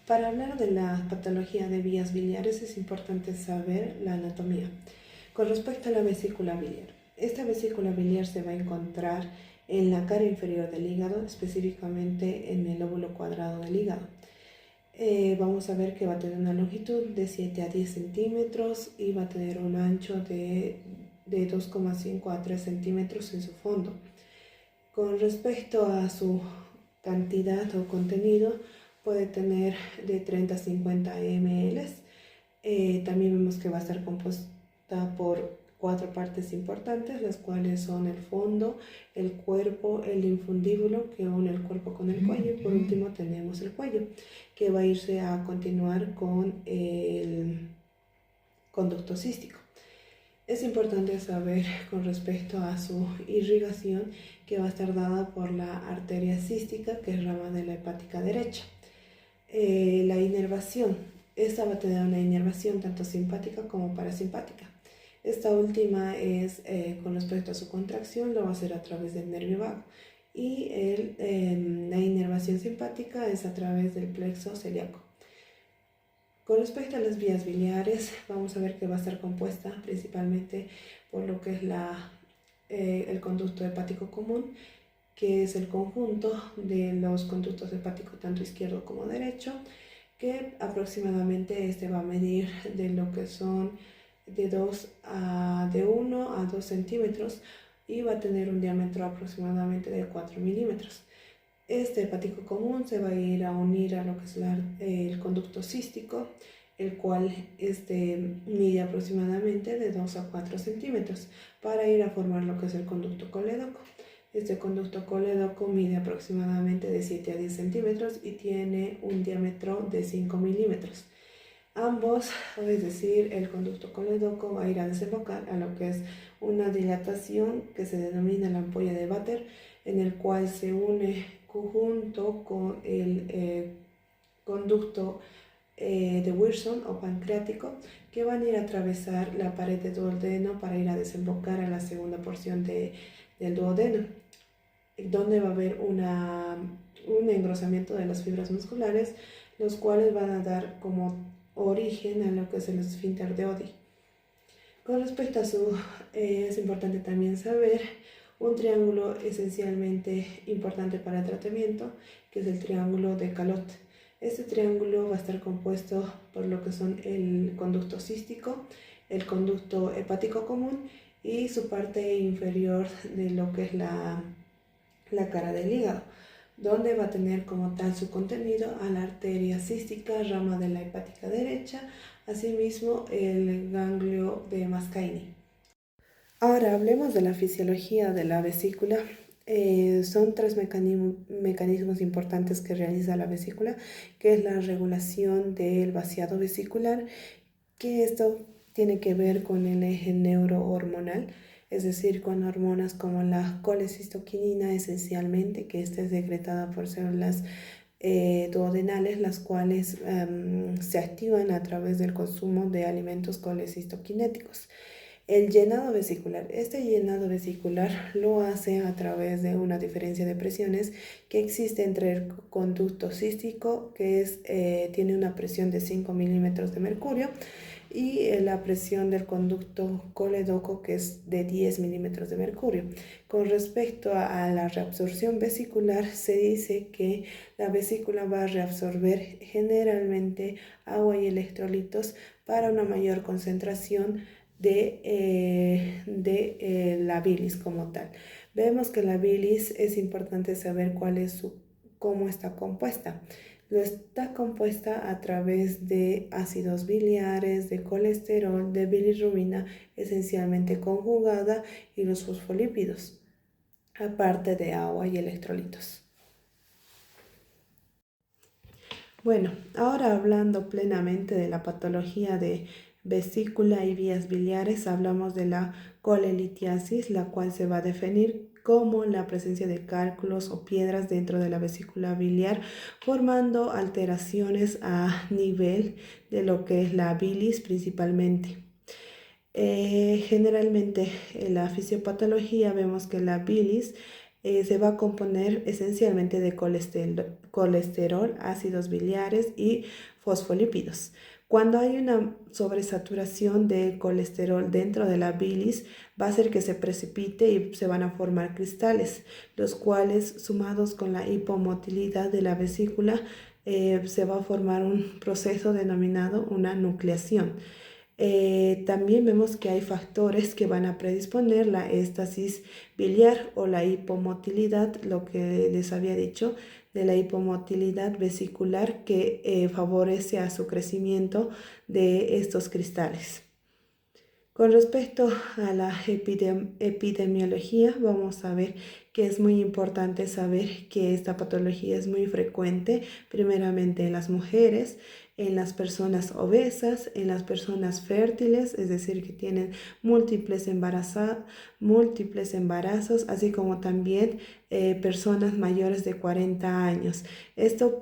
Para hablar de la patología de vías biliares es importante saber la anatomía. Con respecto a la vesícula biliar, esta vesícula biliar se va a encontrar en la cara inferior del hígado, específicamente en el lóbulo cuadrado del hígado. Vamos a ver que va a tener una longitud de 7 a 10 centímetros y va a tener un ancho de 2,5 a 3 centímetros en su fondo. Con respecto a su cantidad o contenido, puede tener de 30 a 50 ml. También vemos que va a estar compuesta por 4 partes importantes, las cuales son el fondo, el cuerpo, el infundíbulo que une el cuerpo con el cuello, y por último tenemos el cuello, que va a irse a continuar con el conducto cístico. Es importante saber con respecto a su irrigación que va a estar dada por la arteria cística, que es rama de la hepática derecha. La inervación, esta va a tener una inervación tanto simpática como parasimpática. Esta última es con respecto a su contracción, lo va a hacer a través del nervio vago, y la inervación simpática es a través del plexo celíaco. Con respecto a las vías biliares, vamos a ver que va a estar compuesta principalmente por lo que es el conducto hepático común, que es el conjunto de los conductos hepáticos tanto izquierdo como derecho, que aproximadamente va a medir de lo que son de 1 a 2 centímetros y va a tener un diámetro aproximadamente de 4 milímetros. Este hepático común se va a ir a unir a lo que es el conducto cístico, el cual mide aproximadamente de 2 a 4 centímetros para ir a formar lo que es el conducto colédoco. Este conducto colédoco mide aproximadamente de 7 a 10 centímetros y tiene un diámetro de 5 milímetros. Ambos, es decir, el conducto colédoco va a ir a desembocar a lo que es una dilatación que se denomina la ampolla de Vater, en el cual se une junto con el conducto de Wilson o pancreático, que van a ir a atravesar la pared del duodeno para ir a desembocar a la segunda porción del duodeno, donde va a haber un engrosamiento de las fibras musculares, los cuales van a dar como origen a lo que es el esfínter de Oddi. Con respecto a es importante también saber un triángulo esencialmente importante para el tratamiento, que es el triángulo de Calot. Este triángulo va a estar compuesto por lo que son el conducto cístico, el conducto hepático común y su parte inferior de lo que es la cara del hígado, donde va a tener como tal su contenido a la arteria cística, rama de la hepática derecha, asimismo el ganglio de Mascagni. Ahora hablemos de la fisiología de la vesícula. Son 3 mecanismos importantes que realiza la vesícula, que es la regulación del vaciado vesicular, que esto tiene que ver con el eje neurohormonal, es decir, con hormonas como la colecistoquinina esencialmente, que esta es secretada por células duodenales, las cuales se activan a través del consumo de alimentos colecistoquinéticos. El llenado vesicular. Este llenado vesicular lo hace a través de una diferencia de presiones que existe entre el conducto cístico, que tiene una presión de 5 milímetros de mercurio, y la presión del conducto colédoco, que es de 10 milímetros de mercurio. Con respecto a la reabsorción vesicular, se dice que la vesícula va a reabsorber generalmente agua y electrolitos para una mayor concentración de la bilis como tal. Vemos que la bilis es importante saber cómo está compuesta. Lo está compuesta a través de ácidos biliares, de colesterol, de bilirrubina esencialmente conjugada y los fosfolípidos, aparte de agua y electrolitos. Bueno, ahora hablando plenamente de la patología de vesícula y vías biliares, hablamos de la colelitiasis, la cual se va a definir como la presencia de cálculos o piedras dentro de la vesícula biliar, formando alteraciones a nivel de lo que es la bilis principalmente. Generalmente en la fisiopatología vemos que la bilis se va a componer esencialmente de colesterol, ácidos biliares y fosfolípidos. Cuando hay una sobresaturación de colesterol dentro de la bilis, va a hacer que se precipite y se van a formar cristales, los cuales, sumados con la hipomotilidad de la vesícula, se va a formar un proceso denominado una nucleación. También vemos que hay factores que van a predisponer la éstasis biliar o la hipomotilidad, lo que les había dicho, de la hipomotilidad vesicular que favorece a su crecimiento de estos cristales. Con respecto a la epidemiología, vamos a ver que es muy importante saber que esta patología es muy frecuente, primeramente en las mujeres, en las personas obesas, en las personas fértiles, es decir, que tienen múltiples embarazos, así como también personas mayores de 40 años. Esto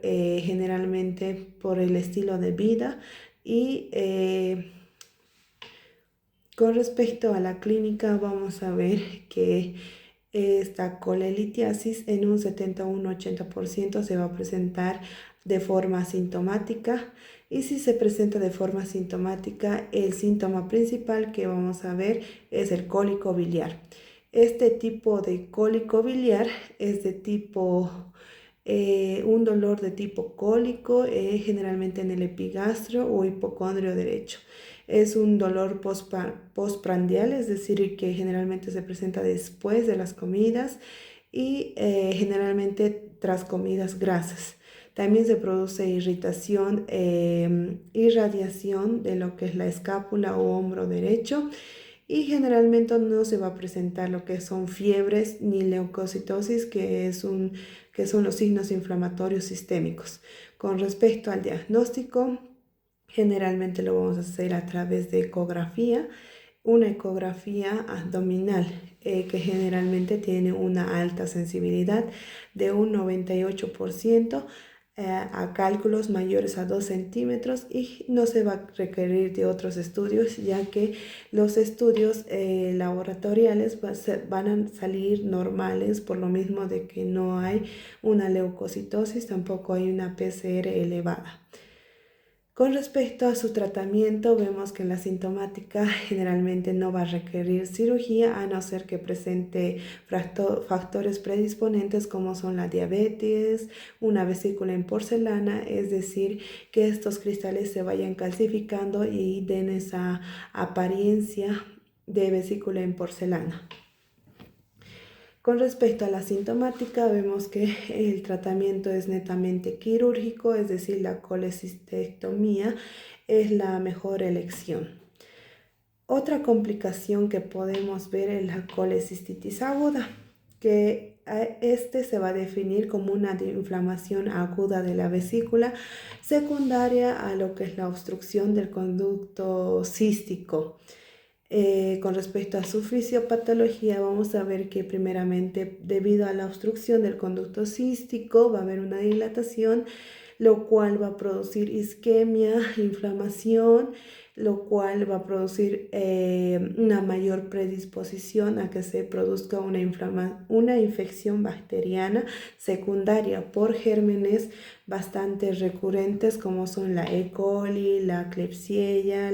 generalmente por el estilo de vida y con respecto a la clínica, vamos a ver que esta colelitiasis en un 71-80% se va a presentar de forma asintomática, y si se presenta de forma asintomática, el síntoma principal que vamos a ver es el cólico biliar. Este tipo de cólico biliar es de tipo un dolor de tipo cólico, generalmente en el epigastrio o hipocondrio derecho. Es un dolor postprandial, es decir, que generalmente se presenta después de las comidas y generalmente tras comidas grasas. También se produce irritación, irradiación de lo que es la escápula o hombro derecho, y generalmente no se va a presentar lo que son fiebres ni leucocitosis, que son los signos inflamatorios sistémicos. Con respecto al diagnóstico, generalmente lo vamos a hacer a través de ecografía, una ecografía abdominal que generalmente tiene una alta sensibilidad de un 98%. A cálculos mayores a 2 centímetros, y no se va a requerir de otros estudios, ya que los estudios laboratoriales van a salir normales, por lo mismo de que no hay una leucocitosis, tampoco hay una PCR elevada. Con respecto a su tratamiento, vemos que la sintomática generalmente no va a requerir cirugía, a no ser que presente factores predisponentes como son la diabetes, una vesícula en porcelana, es decir, que estos cristales se vayan calcificando y den esa apariencia de vesícula en porcelana. Con respecto a la sintomática, vemos que el tratamiento es netamente quirúrgico, es decir, la colecistectomía es la mejor elección. Otra complicación que podemos ver es la colecistitis aguda, que se va a definir como una inflamación aguda de la vesícula secundaria a lo que es la obstrucción del conducto cístico. Con respecto a su fisiopatología, vamos a ver que primeramente, debido a la obstrucción del conducto cístico, va a haber una dilatación, lo cual va a producir isquemia, inflamación, lo cual va a producir una mayor predisposición a que se produzka una infección bacteriana secundaria por gérmenes bastante recurrentes, como son la E. coli, la Klebsiella,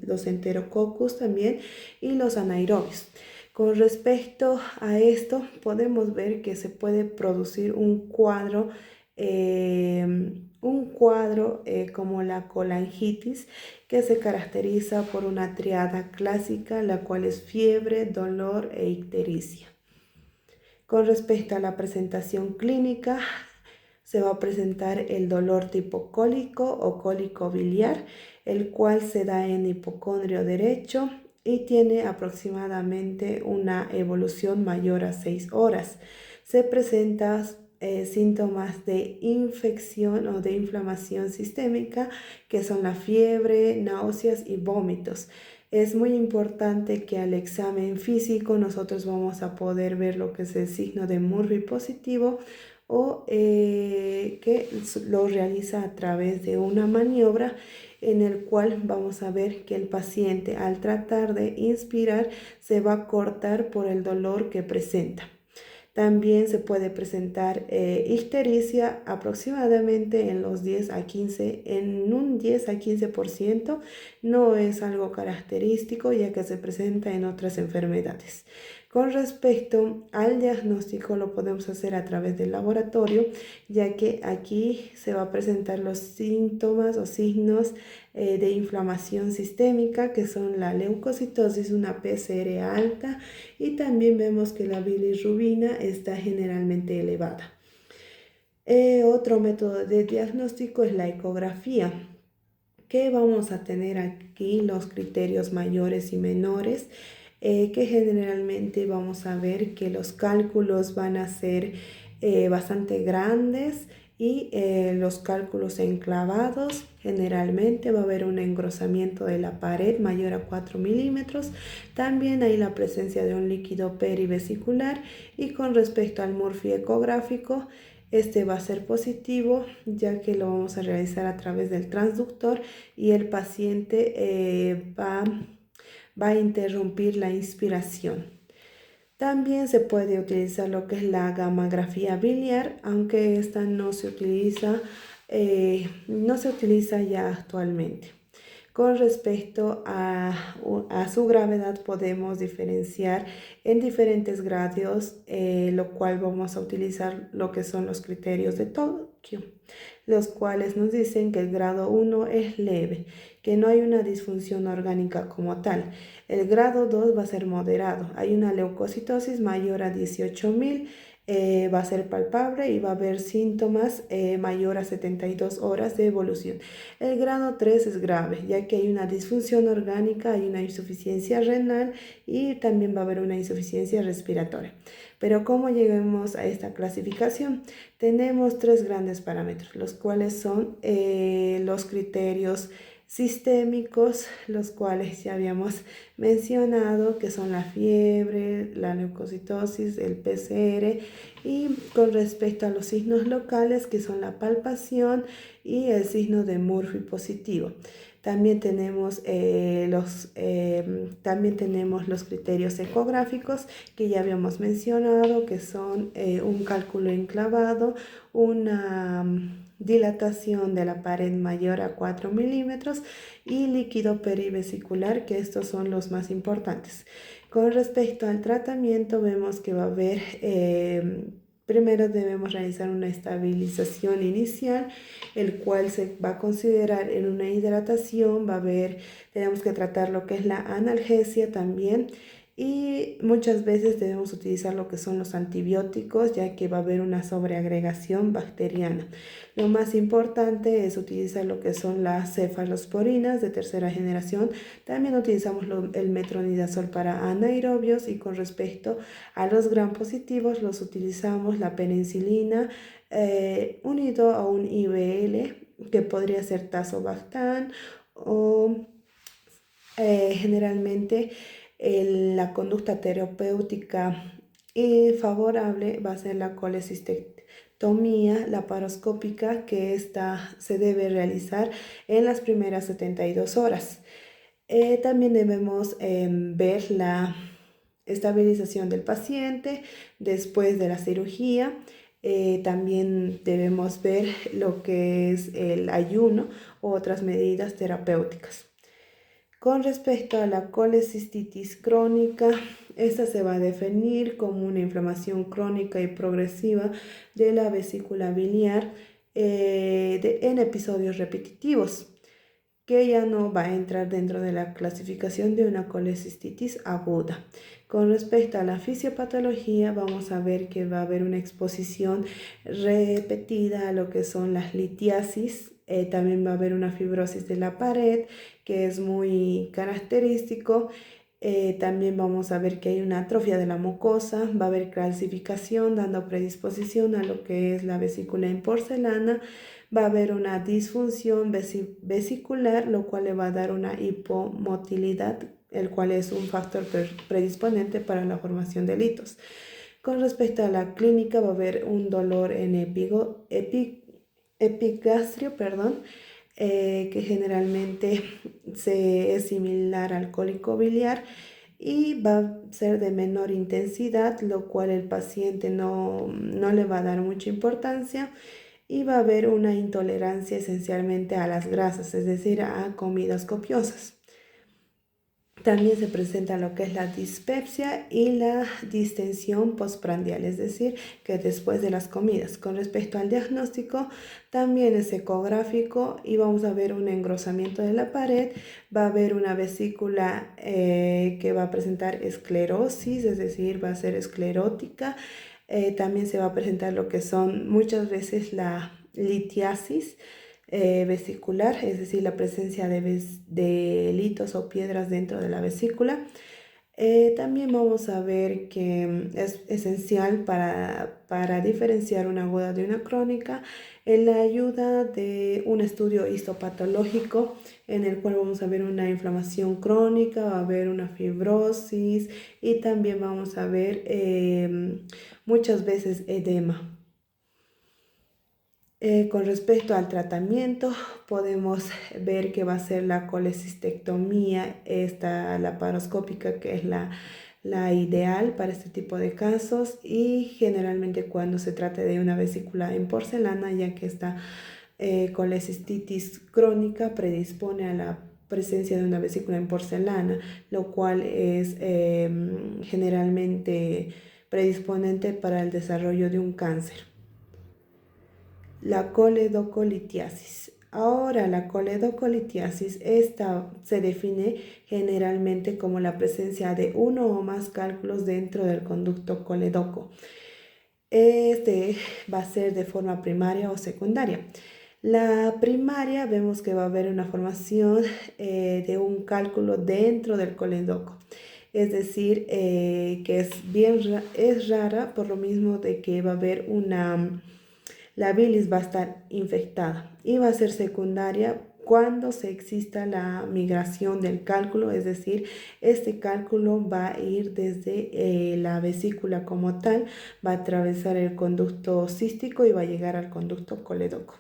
los Enterococcus también, y los anaerobios. Con respecto a esto, podemos ver que se puede producir un cuadro como la colangitis, que se caracteriza por una triada clásica, la cual es fiebre, dolor e ictericia. Con respecto a la presentación clínica, se va a presentar el dolor tipo cólico o cólico biliar, el cual se da en hipocondrio derecho y tiene aproximadamente una evolución mayor a 6 horas. Se presentan síntomas de infección o de inflamación sistémica, que son la fiebre, náuseas y vómitos. Es muy importante que al examen físico nosotros vamos a poder ver lo que es el signo de Murphy positivo, o que lo realiza a través de una maniobra en el cual vamos a ver que el paciente, al tratar de inspirar, se va a cortar por el dolor que presenta. También se puede presentar ictericia aproximadamente en los 10 a 15, en un 10 a 15%. No es algo característico ya que se presenta en otras enfermedades. Con respecto al diagnóstico, lo podemos hacer a través del laboratorio, ya que aquí se va a presentar los síntomas o signos de inflamación sistémica, que son la leucocitosis, una PCR alta, y también vemos que la bilirrubina está generalmente elevada. Otro método de diagnóstico es la ecografía, que vamos a tener aquí los criterios mayores y menores, que generalmente vamos a ver que los cálculos van a ser bastante grandes y los cálculos enclavados. Generalmente va a haber un engrosamiento de la pared mayor a 4 milímetros. También hay la presencia de un líquido perivesicular, y con respecto al Murphy ecográfico, este va a ser positivo ya que lo vamos a realizar a través del transductor y el paciente va a interrumpir la inspiración. También se puede utilizar lo que es la gammagrafía biliar, aunque esta no se utiliza ya actualmente. Con respecto a su gravedad, podemos diferenciar en diferentes grados, lo cual vamos a utilizar lo que son los criterios de Tokyo, los cuales nos dicen que el grado 1 es leve, que no hay una disfunción orgánica como tal. El grado 2 va a ser moderado, hay una leucocitosis mayor a 18.000, va a ser palpable y va a haber síntomas mayor a 72 horas de evolución. El grado 3 es grave, ya que hay una disfunción orgánica, hay una insuficiencia renal y también va a haber una insuficiencia respiratoria. Pero ¿cómo llegamos a esta clasificación? Tenemos tres grandes parámetros, los cuales son los criterios sistémicos, los cuales ya habíamos mencionado, que son la fiebre, la leucocitosis, el PCR, y con respecto a los signos locales, que son la palpación y el signo de Murphy positivo. También tenemos los criterios ecográficos que ya habíamos mencionado, que son un cálculo enclavado, una dilatación de la pared mayor a 4 milímetros y líquido perivesicular, que estos son los más importantes. Con respecto al tratamiento, vemos que va a haber, primero debemos realizar una estabilización inicial, el cual se va a considerar en una hidratación, tenemos que tratar lo que es la analgesia también, y muchas veces debemos utilizar lo que son los antibióticos, ya que va a haber una sobreagregación bacteriana. Lo más importante es utilizar lo que son las cefalosporinas de tercera generación. También utilizamos el metronidazol para anaerobios, y con respecto a los gram positivos los utilizamos la penicilina unido a un IBL, que podría ser tazobactam, o generalmente la conducta terapéutica favorable va a ser la colecistectomía laparoscópica, que esta se debe realizar en las primeras 72 horas. También debemos ver la estabilización del paciente después de la cirugía. También debemos ver lo que es el ayuno u otras medidas terapéuticas. Con respecto a la colecistitis crónica, esta se va a definir como una inflamación crónica y progresiva de la vesícula biliar en episodios repetitivos, que ya no va a entrar dentro de la clasificación de una colecistitis aguda. Con respecto a la fisiopatología, vamos a ver que va a haber una exposición repetida a lo que son las litiasis. También va a haber una fibrosis de la pared, que es muy característico. También vamos a ver que hay una atrofia de la mucosa, va a haber calcificación dando predisposición a lo que es la vesícula en porcelana, va a haber una disfunción vesicular, lo cual le va a dar una hipomotilidad, el cual es un factor predisponente para la formación de litos. Con respecto a la clínica, va a haber un dolor en epigastrio, que generalmente es similar al cólico biliar. y va a ser de menor intensidad, lo cual el paciente no le va a dar mucha importancia y va a haber una intolerancia esencialmente a las grasas, es decir, a comidas copiosas. También se presenta lo que es la dispepsia y la distensión postprandial, es decir, que después de las comidas. Con respecto al diagnóstico, también es ecográfico y vamos a ver un engrosamiento de la pared, va a haber una vesícula que va a presentar esclerosis, es decir, va a ser esclerótica. También se va a presentar lo que son muchas veces la litiasis vesicular, es decir, la presencia de litos o piedras dentro de la vesícula. También vamos a ver que es esencial para diferenciar una aguda de una crónica en la ayuda de un estudio histopatológico en el cual vamos a ver una inflamación crónica, va a haber una fibrosis y también vamos a ver muchas veces edema. Con respecto al tratamiento, podemos ver que va a ser la colecistectomía, esta laparoscópica, que es la ideal para este tipo de casos, y generalmente cuando se trata de una vesícula en porcelana, ya que esta colecistitis crónica predispone a la presencia de una vesícula en porcelana, lo cual es generalmente predisponente para el desarrollo de un cáncer. La coledocolitiasis. Ahora, la coledocolitiasis, esta se define generalmente como la presencia de uno o más cálculos dentro del conducto coledoco. Este va a ser de forma primaria o secundaria. La primaria vemos que va a haber una formación de un cálculo dentro del coledoco. Es decir, que es rara por lo mismo de que va a haber la bilis va a estar infectada y va a ser secundaria cuando se exista la migración del cálculo, es decir, este cálculo va a ir desde la vesícula como tal, va a atravesar el conducto cístico y va a llegar al conducto coledoco.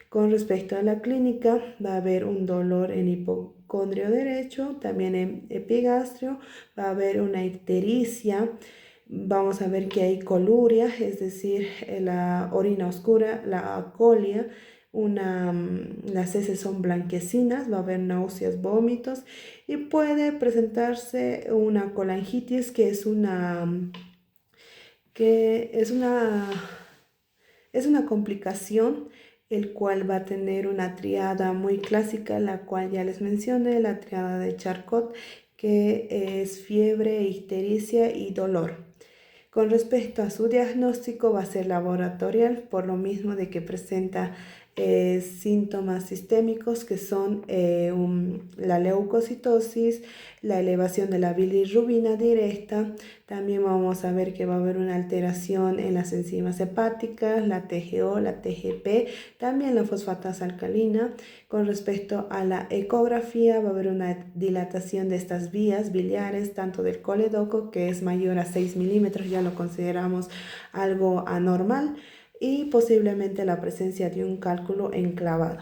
Con respecto a la clínica, va a haber un dolor en hipocondrio derecho, también en epigastrio, va a haber una ictericia. Vamos a ver que hay coluria, es decir, la orina oscura, la acolia, las heces son blanquecinas, va a haber náuseas, vómitos y puede presentarse una colangitis que es una complicación el cual va a tener una triada muy clásica, la cual ya les mencioné, la triada de Charcot, que es fiebre, ictericia y dolor. Con respecto a su diagnóstico va a ser laboratorial, por lo mismo de que presenta síntomas sistémicos que son la leucocitosis, la elevación de la bilirrubina directa. También vamos a ver que va a haber una alteración en las enzimas hepáticas, la TGO, la TGP, también la fosfatasa alcalina. Con respecto a la ecografía, va a haber una dilatación de estas vías biliares, tanto del coledoco, que es mayor a 6 milímetros, ya lo consideramos algo anormal, y posiblemente la presencia de un cálculo enclavado.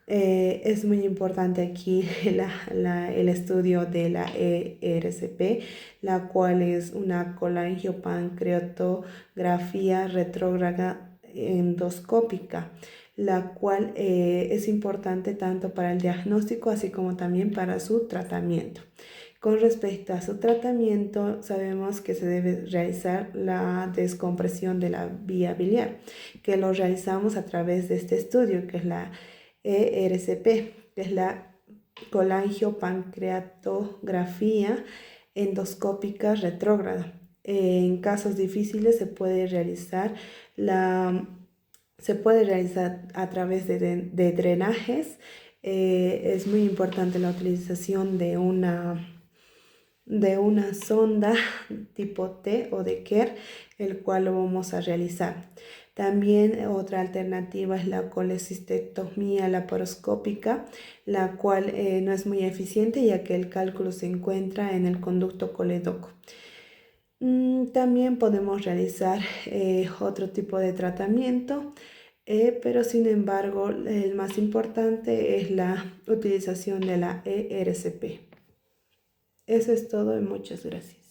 Es muy importante aquí el estudio de la ERCP, la cual es una colangiopancreatografía retrógrada endoscópica, la cual es importante tanto para el diagnóstico así como también para su tratamiento. Con respecto a su tratamiento, sabemos que se debe realizar la descompresión de la vía biliar, que lo realizamos a través de este estudio, que es la ERCP, que es la colangiopancreatografía endoscópica retrógrada. En casos difíciles se puede realizar a través de drenajes. Es muy importante la utilización de una sonda tipo T o de Kerr, el cual lo vamos a realizar. También otra alternativa es la colecistectomía laparoscópica, la cual no es muy eficiente ya que el cálculo se encuentra en el conducto coledoco. También podemos realizar otro tipo de tratamiento, pero sin embargo el más importante es la utilización de la ERCP. Eso es todo y muchas gracias.